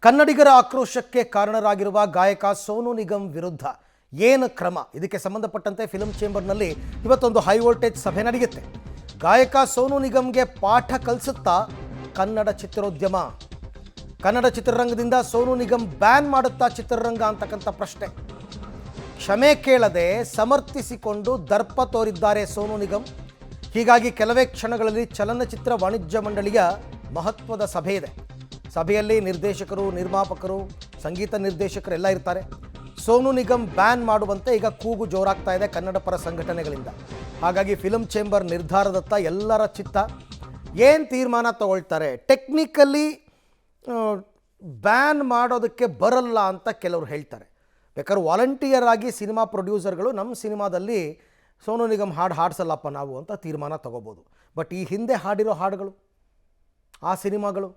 ಕನ್ನಡಿಗರ ಆಕ್ರೋಶಕ್ಕೆ ಕಾರಣರಾಗಿರುವ ಗಾಯಕ ಸೋನು ನಿಗಮ್ ವಿರುದ್ಧ ಏನು ಕ್ರಮ? ಇದಕ್ಕೆ ಸಂಬಂಧಪಟ್ಟಂತೆ ಫಿಲ್ಮ್ ಚೇಂಬರ್ನಲ್ಲಿ ಇವತ್ತೊಂದು ಹೈ ವೋಲ್ಟೇಜ್ ಸಭೆ ನಡೆಯುತ್ತೆ. ಗಾಯಕ ಸೋನು ನಿಗಮ್ಗೆ ಪಾಠ ಕಲಿಸುತ್ತಾ ಕನ್ನಡ ಚಿತ್ರೋದ್ಯಮ? ಕನ್ನಡ ಚಿತ್ರರಂಗದಿಂದ ಸೋನು ನಿಗಮ್ ಬ್ಯಾನ್ ಮಾಡುತ್ತಾ ಚಿತ್ರರಂಗ ಅಂತಕ್ಕಂಥ ಪ್ರಶ್ನೆ. ಕ್ಷಮೆ ಕೇಳದೆ ಸಮರ್ಥಿಸಿಕೊಂಡು ದರ್ಪ ತೋರಿದ್ದಾರೆ ಸೋನು ನಿಗಮ್. ಹೀಗಾಗಿ ಕೆಲವೇ ಕ್ಷಣಗಳಲ್ಲಿ ಚಲನಚಿತ್ರ ವಾಣಿಜ್ಯ ಮಂಡಳಿಯ ಮಹತ್ವದ ಸಭೆ ಇದೆ. ಸಭೆಯಲ್ಲಿ ನಿರ್ದೇಶಕರು, ನಿರ್ಮಾಪಕರು, ಸಂಗೀತ ನಿರ್ದೇಶಕರೆಲ್ಲ ಇರ್ತಾರೆ. ಸೋನು ನಿಗಮ್ ಬ್ಯಾನ್ ಮಾಡುವಂತೆ ಈಗ ಕೂಗು ಜೋರಾಗ್ತಾ ಇದೆ ಕನ್ನಡ ಪರ ಸಂಘಟನೆಗಳಿಂದ. ಹಾಗಾಗಿ ಫಿಲ್ಮ್ ಚೇಂಬರ್ ನಿರ್ಧಾರದತ್ತ ಎಲ್ಲರ ಚಿತ್ತ. ಏನು ತೀರ್ಮಾನ ತಗೊಳ್ತಾರೆ? ಟೆಕ್ನಿಕಲಿ ಬ್ಯಾನ್ ಮಾಡೋದಕ್ಕೆ ಬರಲ್ಲ ಅಂತ ಕೆಲವರು ಹೇಳ್ತಾರೆ. ಬೇಕಾದ್ರೆ ವಾಲಂಟಿಯರ್ ಆಗಿ ಸಿನಿಮಾ ಪ್ರೊಡ್ಯೂಸರ್ಗಳು ನಮ್ಮ ಸಿನಿಮಾದಲ್ಲಿ ಸೋನು ನಿಗಮ್ ಹಾಡಿಸಲ್ಲಪ್ಪ ನಾವು ಅಂತ ತೀರ್ಮಾನ ತಗೋಬೋದು. ಬಟ್ ಈ ಹಿಂದೆ ಹಾಡಿರೋ ಹಾಡುಗಳು, ಆ ಸಿನಿಮಾಗಳು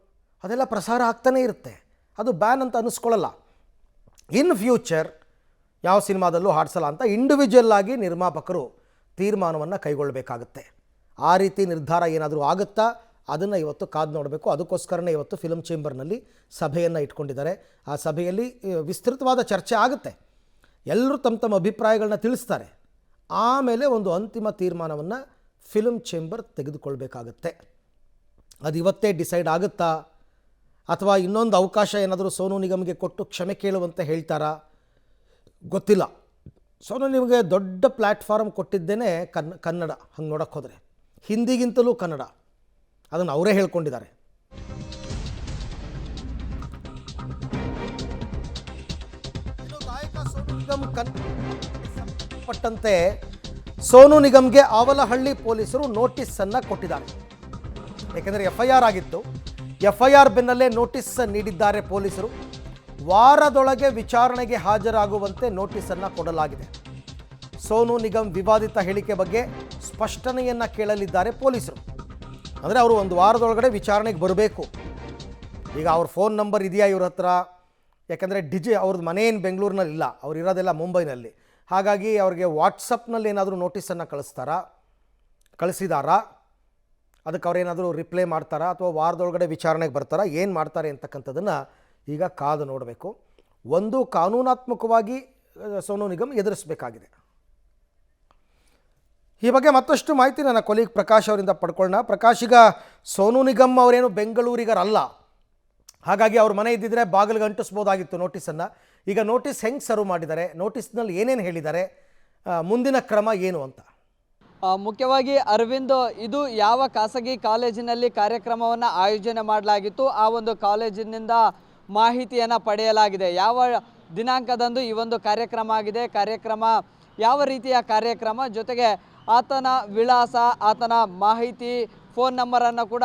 ಅದೆಲ್ಲ ಪ್ರಸಾರ ಆಗ್ತಾನೇ ಇರುತ್ತೆ. ಅದು ಬ್ಯಾನ್ ಅಂತ ಅನ್ನಿಸ್ಕೊಳ್ಳಲ್ಲ. ಇನ್ ಫ್ಯೂಚರ್ ಯಾವ ಸಿನಿಮಾದಲ್ಲೂ ಹಾಡಿಸಲ್ಲ ಅಂತ ಇಂಡಿವಿಜುವಲ್ ಆಗಿ ನಿರ್ಮಾಪಕರು ತೀರ್ಮಾನವನ್ನು ಕೈಗೊಳ್ಳಬೇಕಾಗುತ್ತೆ. ಆ ರೀತಿ ನಿರ್ಧಾರ ಏನಾದರೂ ಆಗುತ್ತಾ ಅದನ್ನು ಇವತ್ತು ಕಾದು ನೋಡಬೇಕು. ಅದಕ್ಕೋಸ್ಕರನೇ ಇವತ್ತು ಫಿಲ್ಮ್ ಚೇಂಬರ್ನಲ್ಲಿ ಸಭೆಯನ್ನು ಇಟ್ಕೊಂಡಿದ್ದಾರೆ. ಆ ಸಭೆಯಲ್ಲಿ ವಿಸ್ತೃತವಾದ ಚರ್ಚೆ ಆಗುತ್ತೆ. ಎಲ್ಲರೂ ತಮ್ಮ ತಮ್ಮ ಅಭಿಪ್ರಾಯಗಳನ್ನ ತಿಳಿಸ್ತಾರೆ. ಆಮೇಲೆ ಒಂದು ಅಂತಿಮ ತೀರ್ಮಾನವನ್ನು ಫಿಲ್ಮ್ ಚೇಂಬರ್ ತೆಗೆದುಕೊಳ್ಬೇಕಾಗತ್ತೆ. ಅದು ಇವತ್ತೇ ಡಿಸೈಡ್ ಆಗುತ್ತಾ ಅಥವಾ ಇನ್ನೊಂದು ಅವಕಾಶ ಏನಾದರೂ ಸೋನು ನಿಗಮ್ಗೆ ಕೊಟ್ಟು ಕ್ಷಮೆ ಕೇಳುವಂತೆ ಹೇಳ್ತಾರಾ ಗೊತ್ತಿಲ್ಲ. ಸೋನು ನಿಮಗೆ ದೊಡ್ಡ ಪ್ಲ್ಯಾಟ್ಫಾರ್ಮ್ ಕೊಟ್ಟಿದ್ದೇನೆ ಕನ್ನಡ. ಹಂಗೆ ನೋಡೋಕ್ಕೆ ಹೋದರೆ ಹಿಂದಿಗಿಂತಲೂ ಕನ್ನಡ, ಅದನ್ನು ಅವರೇ ಹೇಳ್ಕೊಂಡಿದ್ದಾರೆ. ಗಾಯಕ ಸೋನು ನಿಗಮ್ ಪಟ್ಟಂತೆ ಸೋನು ನಿಗಮ್ಗೆ ಆವಲಹಳ್ಳಿ ಪೊಲೀಸರು ನೋಟಿಸನ್ನು ಕೊಟ್ಟಿದ್ದಾರೆ. ಏಕೆಂದರೆ FIR ಆಗಿತ್ತು. FIR ಬೆನ್ನಲ್ಲೇ ನೋಟಿಸ್ ನೀಡಿದ್ದಾರೆ ಪೊಲೀಸರು. ವಾರದೊಳಗೆ ವಿಚಾರಣೆಗೆ ಹಾಜರಾಗುವಂತೆ ನೋಟಿಸನ್ನು ಕೊಡಲಾಗಿದೆ. ಸೋನು ನಿಗಮ್ ವಿವಾದಿತ ಹೇಳಿಕೆ ಬಗ್ಗೆ ಸ್ಪಷ್ಟನೆಯನ್ನು ಕೇಳಲಿದ್ದಾರೆ ಪೊಲೀಸರು. ಅಂದರೆ ಅವರು ಒಂದು ವಾರದೊಳಗಡೆ ವಿಚಾರಣೆಗೆ ಬರಬೇಕು. ಈಗ ಅವ್ರ ಫೋನ್ ನಂಬರ್ ಇದೆಯಾ ಇವ್ರ ಹತ್ರ? ಯಾಕೆಂದರೆ ಅವ್ರದ್ದು ಮನೆ ಏನು ಬೆಂಗಳೂರಿನಲ್ಲಿ ಇಲ್ಲ, ಅವ್ರು ಇರೋದೆಲ್ಲ ಮುಂಬೈನಲ್ಲಿ. ಹಾಗಾಗಿ ಅವ್ರಿಗೆ ವಾಟ್ಸಪ್ನಲ್ಲಿ ಏನಾದರೂ ನೋಟಿಸನ್ನು ಕಳಿಸಿದಾರಾ? ಅದಕ್ಕೆ ಅವ್ರೇನಾದರೂ ರಿಪ್ಲೈ ಮಾಡ್ತಾರಾ ಅಥವಾ ವಾರದೊಳಗಡೆ ವಿಚಾರಣೆಗೆ ಬರ್ತಾರಾ? ಏನು ಮಾಡ್ತಾರೆ ಅಂತಕ್ಕಂಥದ್ದನ್ನು ಈಗ ಕಾದು ನೋಡಬೇಕು. ಒಂದು ಕಾನೂನಾತ್ಮಕವಾಗಿ ಸೋನು ನಿಗಮ್ ಎದುರಿಸಬೇಕಾಗಿದೆ. ಈ ಬಗ್ಗೆ ಮತ್ತಷ್ಟು ಮಾಹಿತಿ ನನ್ನ ಕೊಲೀಗ್ ಪ್ರಕಾಶ್ ಅವರಿಂದ ಪಡ್ಕೊಳ್ಳೋಣ. ಪ್ರಕಾಶ್, ಈಗ ಸೋನು ನಿಗಮ್ ಅವರೇನು ಬೆಂಗಳೂರಿಗರಲ್ಲ, ಹಾಗಾಗಿ ಅವ್ರ ಮನೆ ಇದ್ದಿದ್ರೆ ಬಾಗಿಲಿಗೆ ಅಂಟಿಸ್ಬೋದಾಗಿತ್ತು ನೋಟಿಸನ್ನು. ಈಗ ನೋಟಿಸ್ ಹೆಂಗೆ ಸರ್ವ್ ಮಾಡಿದ್ದಾರೆ? ನೋಟಿಸ್ನಲ್ಲಿ ಏನೇನು ಹೇಳಿದ್ದಾರೆ? ಮುಂದಿನ ಕ್ರಮ ಏನು ಅಂತ? ಮುಖ್ಯವಾಗಿ ಅರವಿಂದ್, ಇದು ಯಾವ ಖಾಸಗಿ ಕಾಲೇಜಿನಲ್ಲಿ ಕಾರ್ಯಕ್ರಮವನ್ನು ಆಯೋಜನೆ ಮಾಡಲಾಗಿತ್ತು, ಆ ಒಂದು ಕಾಲೇಜಿನಿಂದ ಮಾಹಿತಿಯನ್ನು ಪಡೆಯಲಾಗಿದೆ. ಯಾವ ದಿನಾಂಕದಂದು ಈ ಒಂದು ಕಾರ್ಯಕ್ರಮ ಆಗಿದೆ, ಕಾರ್ಯಕ್ರಮ ಯಾವ ರೀತಿಯ ಕಾರ್ಯಕ್ರಮ, ಜೊತೆಗೆ ಆತನ ವಿಳಾಸ, ಆತನ ಮಾಹಿತಿ, ಫೋನ್ ನಂಬರನ್ನು ಕೂಡ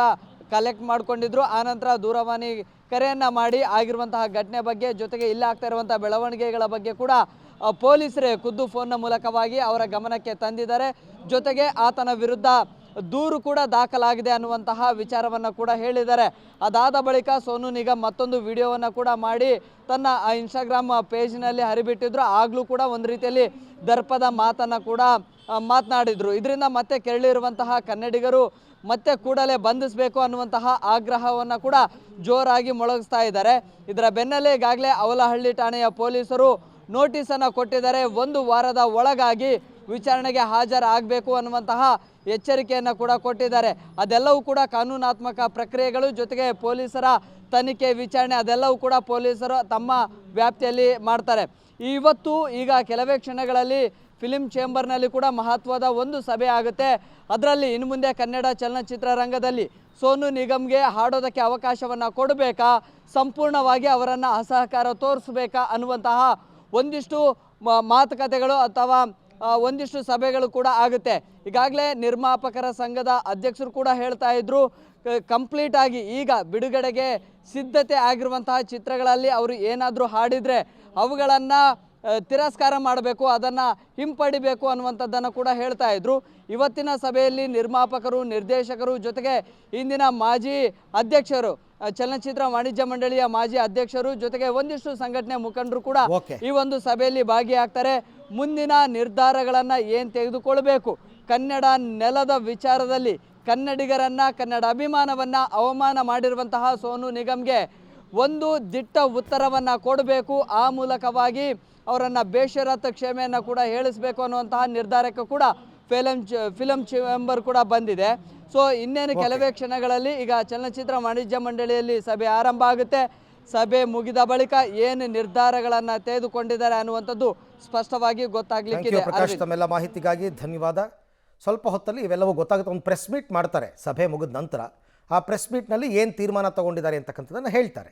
ಕಲೆಕ್ಟ್ ಮಾಡಿಕೊಂಡಿದ್ರು. ಆನಂತರ ದೂರವಾಣಿ ಕರೆಯನ್ನು ಮಾಡಿ ಆಗಿರುವಂತಹ ಘಟನೆ ಬಗ್ಗೆ, ಜೊತೆಗೆ ಇಲ್ಲಿ ಆಗ್ತಾ ಇರುವಂಥ ಬೆಳವಣಿಗೆಗಳ ಬಗ್ಗೆ ಕೂಡ ಪೊಲೀಸರೇ ಖುದ್ದು ಫೋನ್ನ ಮೂಲಕವಾಗಿ ಅವರ ಗಮನಕ್ಕೆ ತಂದಿದ್ದಾರೆ. ಜೊತೆಗೆ ಆತನ ವಿರುದ್ಧ ದೂರು ಕೂಡ ದಾಖಲಾಗಿದೆ ಅನ್ನುವಂತಹ ವಿಚಾರವನ್ನು ಕೂಡ ಹೇಳಿದ್ದಾರೆ. ಅದಾದ ಬಳಿಕ ಸೋನು ನಿಗಮ್ ಮತ್ತೊಂದು ವಿಡಿಯೋವನ್ನು ಕೂಡ ಮಾಡಿ ತನ್ನ ಇನ್ಸ್ಟಾಗ್ರಾಮ್ ಪೇಜ್ನಲ್ಲಿ ಹರಿಬಿಟ್ಟಿದ್ರು. ಆಗಲೂ ಕೂಡ ಒಂದು ರೀತಿಯಲ್ಲಿ ದರ್ಪದ ಮಾತನ್ನು ಕೂಡ ಮಾತನಾಡಿದರು. ಇದರಿಂದ ಮತ್ತೆ ಕೆರಳಿರುವಂತಹ ಕನ್ನಡಿಗರು ಮತ್ತೆ ಕೂಡಲೇ ಬಂಧಿಸಬೇಕು ಅನ್ನುವಂತಹ ಆಗ್ರಹವನ್ನು ಕೂಡ ಜೋರಾಗಿ ಮೊಳಗಿಸ್ತಾ ಇದ್ದಾರೆ. ಇದರ ಬೆನ್ನಲ್ಲೇ ಈಗಾಗಲೇ ಅವಲಹಳ್ಳಿ ಠಾಣೆಯ ಪೊಲೀಸರು ನೋಟಿಸನ್ನು ಕೊಟ್ಟಿದ್ದಾರೆ. ಒಂದು ವಾರದ ಒಳಗಾಗಿ ವಿಚಾರಣೆಗೆ ಹಾಜರಾಗಬೇಕು ಅನ್ನುವಂತಹ ಎಚ್ಚರಿಕೆಯನ್ನು ಕೂಡ ಕೊಟ್ಟಿದ್ದಾರೆ. ಅದೆಲ್ಲವೂ ಕೂಡ ಕಾನೂನಾತ್ಮಕ ಪ್ರಕ್ರಿಯೆಗಳು, ಜೊತೆಗೆ ಪೊಲೀಸರ ತನಿಖೆ, ವಿಚಾರಣೆ ಅದೆಲ್ಲವೂ ಕೂಡ ಪೊಲೀಸರು ತಮ್ಮ ವ್ಯಾಪ್ತಿಯಲ್ಲಿ ಮಾಡ್ತಾರೆ. ಇವತ್ತು ಈಗ ಕೆಲವೇ ಕ್ಷಣಗಳಲ್ಲಿ ಫಿಲ್ಮ್ ಚೇಂಬರ್ನಲ್ಲಿ ಕೂಡ ಮಹತ್ವದ ಒಂದು ಸಭೆ ಆಗುತ್ತೆ. ಅದರಲ್ಲಿ ಇನ್ನು ಮುಂದೆ ಕನ್ನಡ ಚಲನಚಿತ್ರ ರಂಗದಲ್ಲಿ ಸೋನು ನಿಗಮ್ಗೆ ಹಾಡೋದಕ್ಕೆ ಅವಕಾಶವನ್ನು ಕೊಡಬೇಕಾ, ಸಂಪೂರ್ಣವಾಗಿ ಅವರನ್ನು ಅಸಹಕಾರ ತೋರಿಸಬೇಕಾ ಅನ್ನುವಂತಹ ಒಂದಿಷ್ಟು ಮಾತುಕತೆಗಳು ಅಥವಾ ಒಂದಿಷ್ಟು ಸಭೆಗಳು ಕೂಡ ಆಗುತ್ತೆ. ಈಗಾಗಲೇ ನಿರ್ಮಾಪಕರ ಸಂಘದ ಅಧ್ಯಕ್ಷರು ಕೂಡ ಹೇಳ್ತಾ ಇದ್ರು, ಕಂಪ್ಲೀಟ್ ಆಗಿ ಈಗ ಬಿಡುಗಡೆಗೆ ಸಿದ್ಧತೆ ಆಗಿರುವಂತಹ ಚಿತ್ರಗಳಲ್ಲಿ ಅವರು ಏನಾದರೂ ಹಾಡಿದರೆ ಅವುಗಳನ್ನು ತಿರಸ್ಕಾರ ಮಾಡಬೇಕು, ಅದನ್ನು ಹಿಂಪಡಿಬೇಕು ಅನ್ನುವಂಥದ್ದನ್ನು ಕೂಡ ಹೇಳ್ತಾ ಇದ್ರು. ಇವತ್ತಿನ ಸಭೆಯಲ್ಲಿ ನಿರ್ಮಾಪಕರು, ನಿರ್ದೇಶಕರು, ಜೊತೆಗೆ ಇಂದಿನ ಮಾಜಿ ಅಧ್ಯಕ್ಷರು, ಚಲನಚಿತ್ರ ವಾಣಿಜ್ಯ ಮಂಡಳಿಯ ಮಾಜಿ ಅಧ್ಯಕ್ಷರು, ಜೊತೆಗೆ ಒಂದಿಷ್ಟು ಸಂಘಟನೆ ಮುಖಂಡರು ಕೂಡ ಈ ಒಂದು ಸಭೆಯಲ್ಲಿ ಭಾಗಿಯಾಗ್ತಾರೆ. ಮುಂದಿನ ನಿರ್ಧಾರಗಳನ್ನು ಏನು ತೆಗೆದುಕೊಳ್ಬೇಕು, ಕನ್ನಡ ನೆಲದ ವಿಚಾರದಲ್ಲಿ ಕನ್ನಡಿಗರನ್ನ, ಕನ್ನಡ ಅಭಿಮಾನವನ್ನು ಅವಮಾನ ಮಾಡಿರುವಂತಹ ಸೋನು ನಿಗಮ್ಗೆ ಒಂದು ದಿಟ್ಟ ಉತ್ತರವನ್ನು ಕೊಡಬೇಕು, ಆ ಮೂಲಕವಾಗಿ ಅವರನ್ನು ಬೇಷರತ್ ಕ್ಷಮೆಯನ್ನು ಕೂಡ ಹೇಳಿಸಬೇಕು ಅನ್ನುವಂತಹ ನಿರ್ಧಾರಕ್ಕೆ ಕೂಡ ಫಿಲಂ ಚೇಂಬರ್ ಕೂಡ ಬಂದಿದೆ. ಸೊ ಇನ್ನೇನು ಕೆಲವೇ ಕ್ಷಣಗಳಲ್ಲಿ ಈಗ ಚಲನಚಿತ್ರ ವಾಣಿಜ್ಯ ಮಂಡಳಿಯಲ್ಲಿ ಸಭೆ ಆರಂಭ ಆಗುತ್ತೆ. ಸಭೆ ಮುಗಿದ ಬಳಿಕ ಏನು ನಿರ್ಧಾರಗಳನ್ನು ತೆಗೆದುಕೊಂಡಿದ್ದಾರೆ ಅನ್ನುವಂಥದ್ದು ಸ್ಪಷ್ಟವಾಗಿ ಗೊತ್ತಾಗ್ಲಿಕ್ಕಿದೆ. ಪ್ರಕಾಶ್, ತಮ್ಮೆಲ್ಲ ಮಾಹಿತಿಗಾಗಿ ಧನ್ಯವಾದ. ಸ್ವಲ್ಪ ಹೊತ್ತಲ್ಲಿ ಇವೆಲ್ಲವೂ ಗೊತ್ತಾಗುತ್ತೆ. ಒಂದು ಪ್ರೆಸ್ ಮೀಟ್ ಮಾಡ್ತಾರೆ ಸಭೆ ಮುಗಿದ ನಂತರ. ಆ ಪ್ರೆಸ್ ಮೀಟ್ನಲ್ಲಿ ಏನು ತೀರ್ಮಾನ ತಗೊಂಡಿದ್ದಾರೆ ಅಂತಕ್ಕಂಥದ್ದನ್ನು ಹೇಳ್ತಾರೆ.